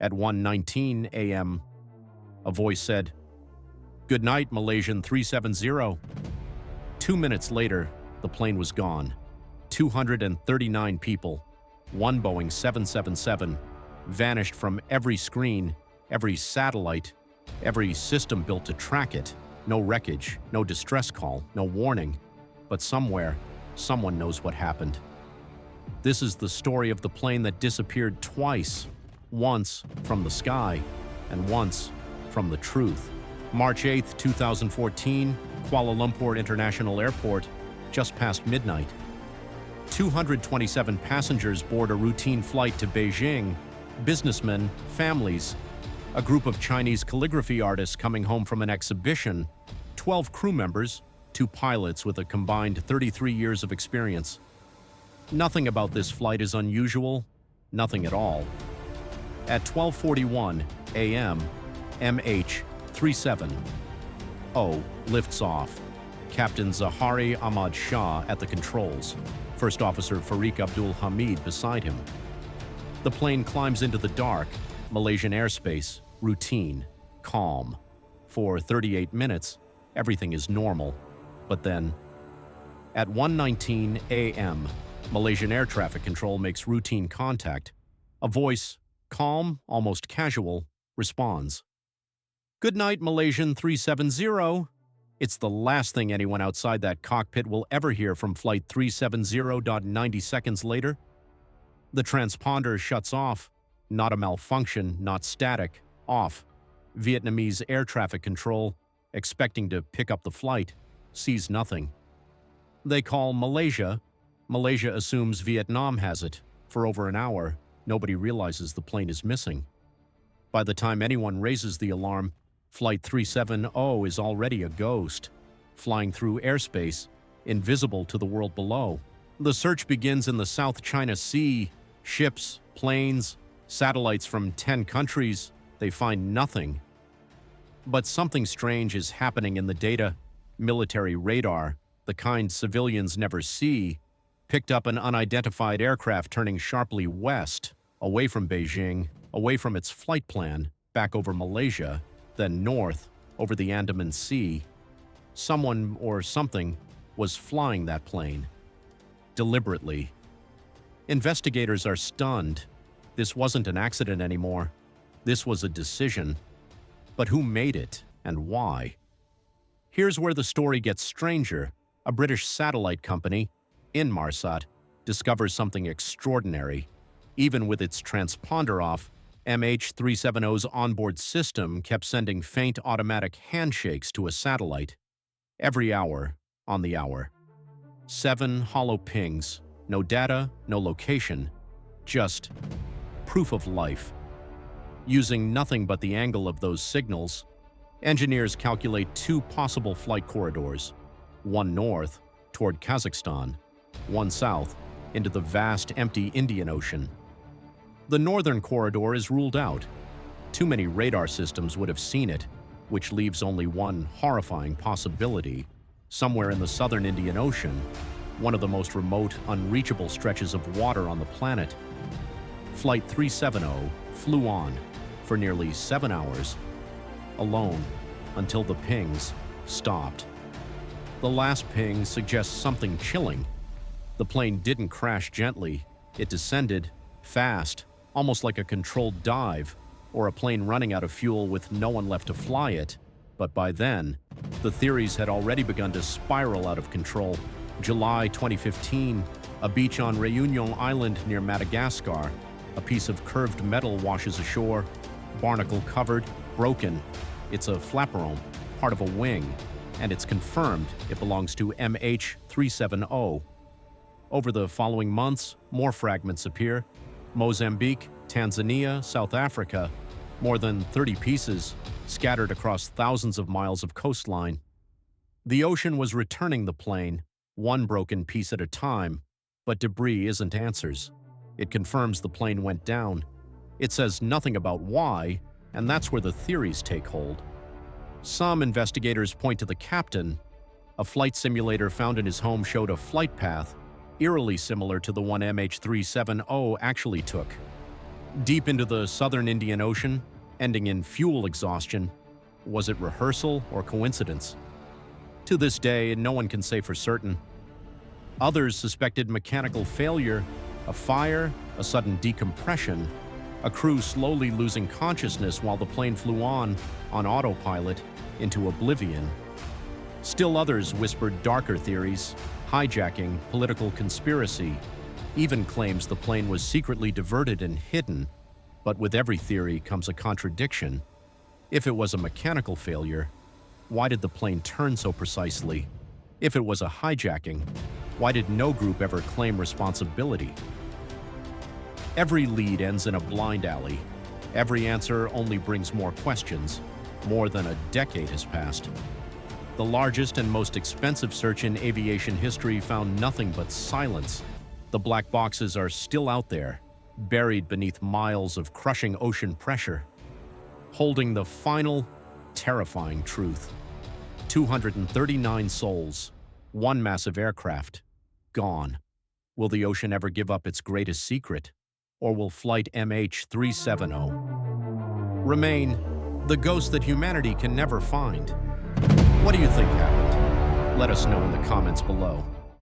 At 1:19 a.m., a voice said, "Good night, Malaysian 370. 2 minutes later, the plane was gone. 239 people, one Boeing 777, vanished from every screen, every satellite, every system built to track it. No wreckage, no distress call, no warning. But somewhere, someone knows what happened. This is the story of the plane that disappeared twice, once from the sky and once from the truth. March 8, 2014, Kuala Lumpur International Airport, just past midnight. 227 passengers board a routine flight to Beijing, businessmen, families, a group of Chinese calligraphy artists coming home from an exhibition, 12 crew members, 2 pilots with a combined 33 years of experience. Nothing about this flight is unusual, nothing at all. At 12:41 a.m., MH370 lifts off. Captain Zahari Ahmad Shah at the controls, First Officer Farik Abdul Hamid beside him. The plane climbs into the dark, Malaysian airspace, routine, calm. For 38 minutes, everything is normal. But then, at 1:19 a.m., Malaysian Air Traffic Control makes routine contact. A voice, calm, almost casual, responds. "Good night, Malaysian 370. It's the last thing anyone outside that cockpit will ever hear from Flight 370. 90 seconds later, the transponder shuts off. Not a malfunction, not static, off. Vietnamese air traffic control, expecting to pick up the flight, sees nothing. They call Malaysia. Malaysia assumes Vietnam has it. For over an hour, nobody realizes the plane is missing. By the time anyone raises the alarm, Flight 370 is already a ghost, flying through airspace, invisible to the world below. The search begins in the South China Sea. Ships, planes, satellites from 10 countries, they find nothing. But something strange is happening in the data. Military radar, the kind civilians never see, picked up an unidentified aircraft turning sharply west, away from Beijing, away from its flight plan, back over Malaysia, then north, over the Andaman Sea. Someone or something was flying that plane. Deliberately. Investigators are stunned. This wasn't an accident anymore. This was a decision. But who made it, and why? Here's where the story gets stranger. A British satellite company, Inmarsat, discovers something extraordinary. Even with its transponder off, MH370's onboard system kept sending faint automatic handshakes to a satellite. Every hour, on the hour. 7 hollow pings. No data, no location. Just proof of life. Using nothing but the angle of those signals, engineers calculate 2 possible flight corridors. One north, toward Kazakhstan. One south, into the vast, empty Indian Ocean. The northern corridor is ruled out. Too many radar systems would have seen it, which leaves only one horrifying possibility. Somewhere in the southern Indian Ocean, one of the most remote, unreachable stretches of water on the planet. Flight 370 flew on for nearly 7 hours, alone, until the pings stopped. The last ping suggests something chilling. The plane didn't crash gently. It descended, fast, almost like a controlled dive, or a plane running out of fuel with no one left to fly it. But by then, the theories had already begun to spiral out of control. July 2015, a beach on Réunion Island near Madagascar. A piece of curved metal washes ashore, barnacle-covered, broken. It's a flaperon, part of a wing, and it's confirmed it belongs to MH370. Over the following months, more fragments appear. Mozambique, Tanzania, South Africa. More than 30 pieces, scattered across thousands of miles of coastline. The ocean was returning the plane, one broken piece at a time, but debris isn't answers. It confirms the plane went down. It says nothing about why, and that's where the theories take hold. Some investigators point to the captain. A flight simulator found in his home showed a flight path, eerily similar to the one MH370 actually took. Deep into the southern Indian Ocean, ending in fuel exhaustion, was it rehearsal or coincidence? To this day, no one can say for certain. Others suspected mechanical failure, a fire, a sudden decompression, a crew slowly losing consciousness while the plane flew on autopilot, into oblivion. Still others whispered darker theories, hijacking, political conspiracy, even claims the plane was secretly diverted and hidden. But with every theory comes a contradiction. If it was a mechanical failure, why did the plane turn so precisely? If it was a hijacking, why did no group ever claim responsibility? Every lead ends in a blind alley. Every answer only brings more questions. More than a decade has passed. The largest and most expensive search in aviation history found nothing but silence. The black boxes are still out there, buried beneath miles of crushing ocean pressure, holding the final, terrifying truth. 239 souls, one massive aircraft, gone. Will the ocean ever give up its greatest secret? Or will Flight MH370 remain the ghost that humanity can never find? What do you think happened? Let us know in the comments below.